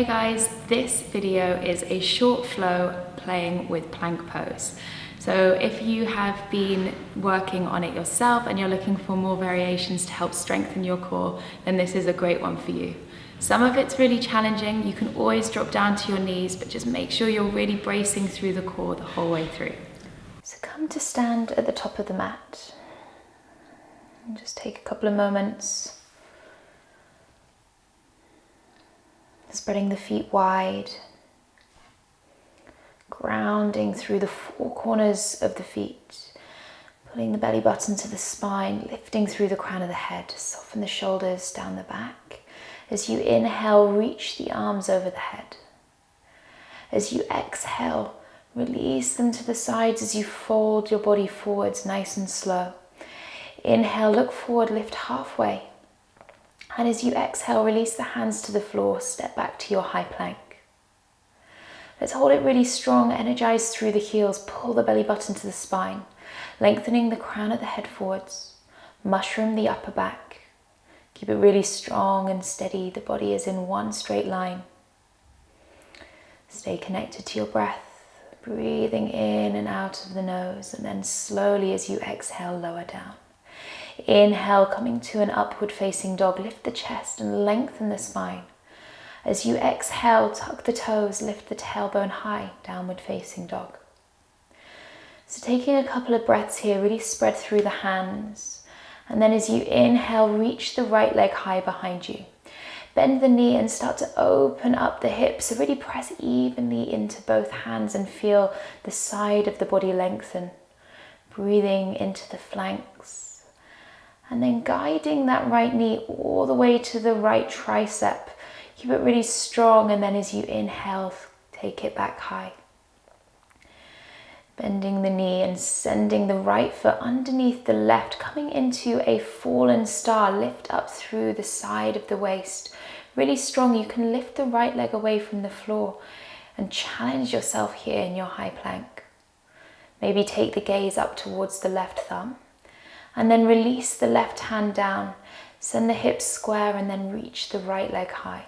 Hey guys, this video is a short flow playing with plank pose. So if you have been working on it yourself and you're looking for more variations to help strengthen your core, then this is a great one for you. Some of it's really challenging. You can always drop down to your knees, but just make sure you're really bracing through the core the whole way through. So come to stand at the top of the mat and just take a couple of moments. Spreading the feet wide, grounding through the four corners of the feet, pulling the belly button to the spine, lifting through the crown of the head, soften the shoulders down the back. As you inhale, reach the arms over the head. As you exhale, release them to the sides as you fold your body forwards nice and slow. Inhale, look forward, lift halfway. And as you exhale, release the hands to the floor, step back to your high plank. Let's hold it really strong, energize through the heels, pull the belly button to the spine, lengthening the crown of the head forwards, mushroom the upper back. Keep it really strong and steady, the body is in one straight line. Stay connected to your breath, breathing in and out of the nose, and then slowly as you exhale, lower down. Inhale, coming to an upward facing dog, lift the chest and lengthen the spine. As you exhale, tuck the toes, lift the tailbone high, downward facing dog. So taking a couple of breaths here, really spread through the hands. And then as you inhale, reach the right leg high behind you. Bend the knee and start to open up the hips. So really press evenly into both hands and feel the side of the body lengthen. Breathing into the flanks. And then guiding that right knee all the way to the right tricep. Keep it really strong, and then as you inhale, take it back high. Bending the knee and sending the right foot underneath the left, coming into a fallen star. Lift up through the side of the waist. Really strong. You can lift the right leg away from the floor and challenge yourself here in your high plank. Maybe take the gaze up towards the left thumb. And then release the left hand down, send the hips square, and then reach the right leg high.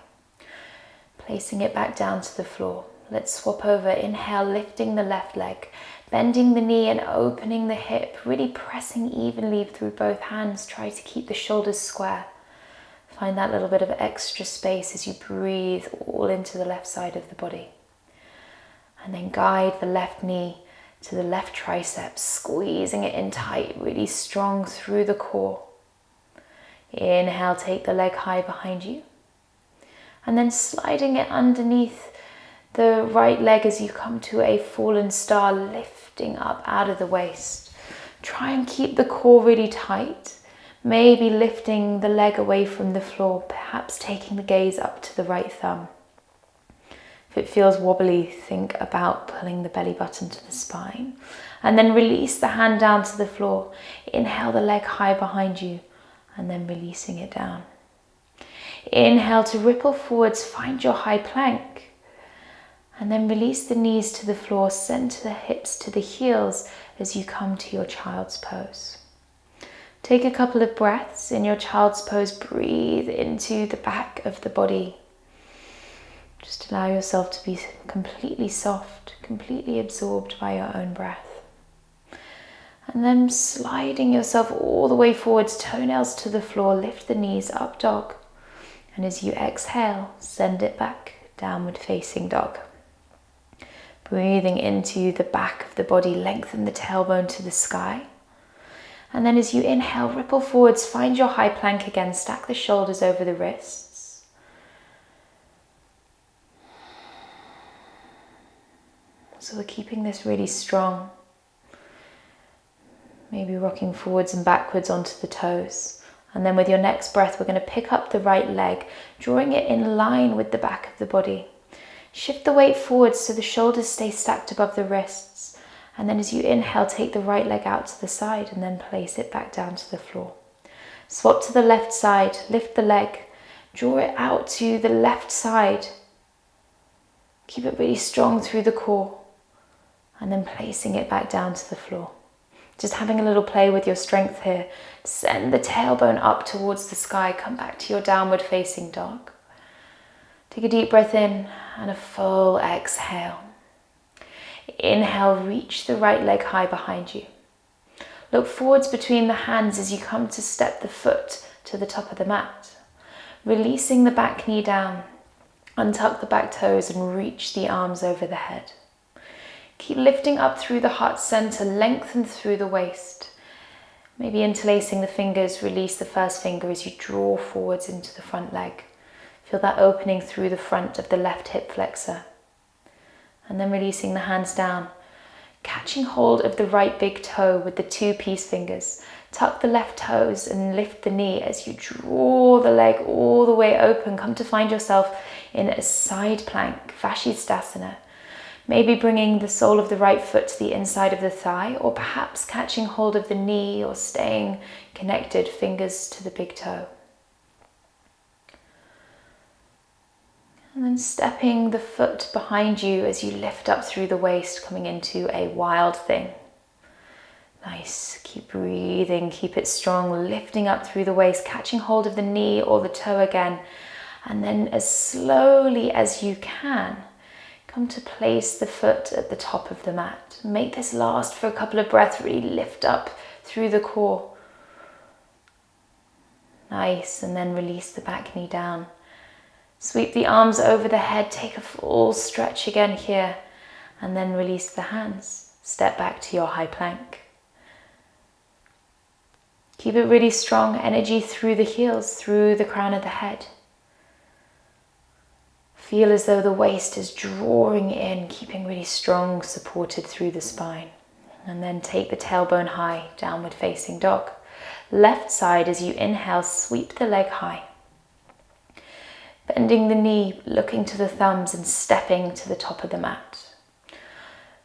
Placing it back down to the floor. Let's swap over. Inhale, lifting the left leg, bending the knee and opening the hip, really pressing evenly through both hands. Try to keep the shoulders square. Find that little bit of extra space as you breathe all into the left side of the body. And then guide the left knee to the left tricep, squeezing it in tight, really strong through the core. Inhale, take the leg high behind you. And then sliding it underneath the right leg as you come to a fallen star, lifting up out of the waist. Try and keep the core really tight. Maybe lifting the leg away from the floor, perhaps taking the gaze up to the right thumb. If it feels wobbly, think about pulling the belly button to the spine. And then release the hand down to the floor. Inhale the leg high behind you, and then releasing it down. Inhale to ripple forwards, find your high plank. And then release the knees to the floor, center the hips to the heels as you come to your child's pose. Take a couple of breaths in your child's pose. Breathe into the back of the body. Just allow yourself to be completely soft, completely absorbed by your own breath. And then sliding yourself all the way forwards, toenails to the floor, lift the knees, up dog. And as you exhale, send it back, downward facing dog. Breathing into the back of the body, lengthen the tailbone to the sky. And then as you inhale, ripple forwards, find your high plank again, stack the shoulders over the wrists. So we're keeping this really strong. Maybe rocking forwards and backwards onto the toes. And then with your next breath, we're going to pick up the right leg, drawing it in line with the back of the body. Shift the weight forwards so the shoulders stay stacked above the wrists. And then as you inhale, take the right leg out to the side and then place it back down to the floor. Swap to the left side, lift the leg, draw it out to the left side. Keep it really strong through the core. And then placing it back down to the floor. Just having a little play with your strength here. Send the tailbone up towards the sky. Come back to your downward facing dog. Take a deep breath in and a full exhale. Inhale, reach the right leg high behind you. Look forwards between the hands as you come to step the foot to the top of the mat. Releasing the back knee down, untuck the back toes and reach the arms over the head. Keep lifting up through the heart center, lengthen through the waist. Maybe interlacing the fingers, release the first finger as you draw forwards into the front leg. Feel that opening through the front of the left hip flexor. And then releasing the hands down, catching hold of the right big toe with the two peace fingers. Tuck the left toes and lift the knee as you draw the leg all the way open. Come to find yourself in a side plank, Vashisthasana. Maybe bringing the sole of the right foot to the inside of the thigh, or perhaps catching hold of the knee or staying connected, fingers to the big toe. And then stepping the foot behind you as you lift up through the waist, coming into a wild thing. Nice, keep breathing, keep it strong, lifting up through the waist, catching hold of the knee or the toe again. And then as slowly as you can, come to place the foot at the top of the mat. Make this last for a couple of breaths, really lift up through the core. Nice, and then release the back knee down. Sweep the arms over the head, take a full stretch again here, and then release the hands. Step back to your high plank. Keep it really strong, energy through the heels, through the crown of the head. Feel as though the waist is drawing in, keeping really strong, supported through the spine. And then take the tailbone high, downward facing dog. Left side as you inhale, sweep the leg high. Bending the knee, looking to the thumbs and stepping to the top of the mat.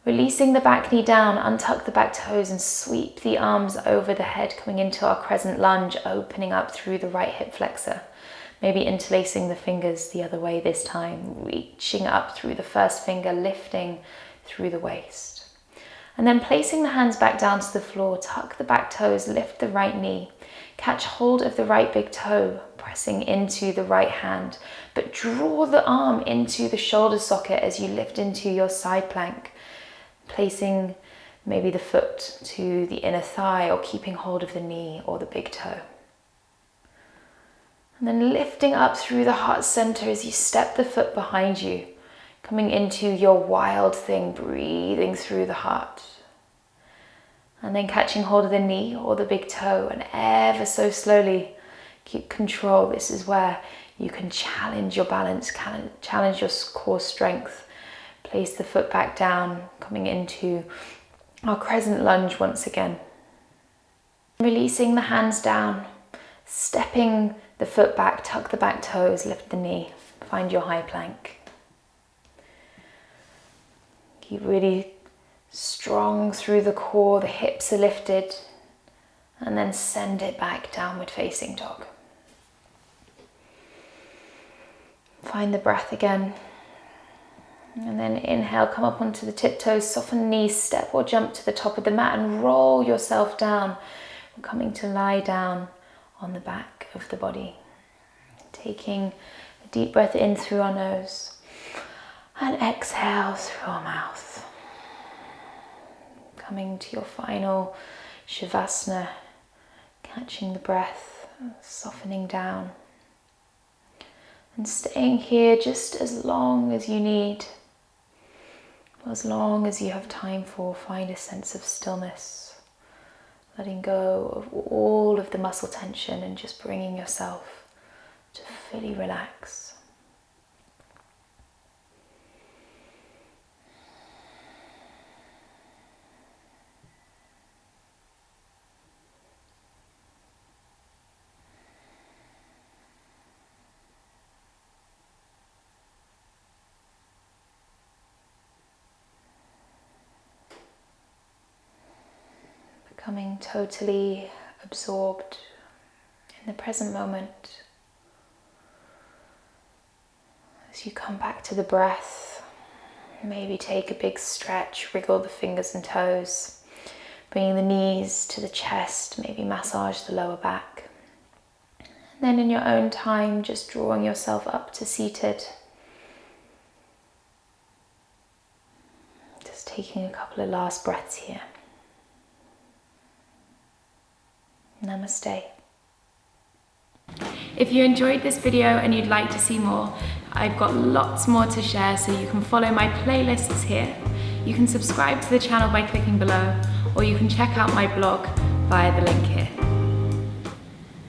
Releasing the back knee down, untuck the back toes and sweep the arms over the head, coming into our crescent lunge, opening up through the right hip flexor. Maybe interlacing the fingers the other way this time, reaching up through the first finger, lifting through the waist. And then placing the hands back down to the floor, tuck the back toes, lift the right knee, catch hold of the right big toe, pressing into the right hand, but draw the arm into the shoulder socket as you lift into your side plank, placing maybe the foot to the inner thigh or keeping hold of the knee or the big toe. And then lifting up through the heart center as you step the foot behind you, coming into your wild thing, breathing through the heart. And then catching hold of the knee or the big toe and ever so slowly keep control. This is where you can challenge your balance, challenge your core strength. Place the foot back down, coming into our crescent lunge once again. Releasing the hands down, stepping the foot back, tuck the back toes, lift the knee, find your high plank. Keep really strong through the core, the hips are lifted, and then send it back, downward facing dog. Find the breath again. And then inhale, come up onto the tiptoes, soften the knees, step or jump to the top of the mat and roll yourself down. We're coming to lie down on the back of the body. Taking a deep breath in through our nose and exhale through our mouth. Coming to your final Shavasana, catching the breath, softening down. And staying here just as long as you need, as long as you have time for. Find a sense of stillness, letting go of all of the muscle tension and just bringing yourself to fully relax. Becoming totally absorbed in the present moment. As you come back to the breath, maybe take a big stretch, wriggle the fingers and toes, bringing the knees to the chest, maybe massage the lower back. And then in your own time, just drawing yourself up to seated. taking a couple of last breaths here. Namaste. If you enjoyed this video and you'd like to see more, I've got lots more to share, so you can follow my playlists here. You can subscribe to the channel by clicking below, or you can check out my blog via the link here.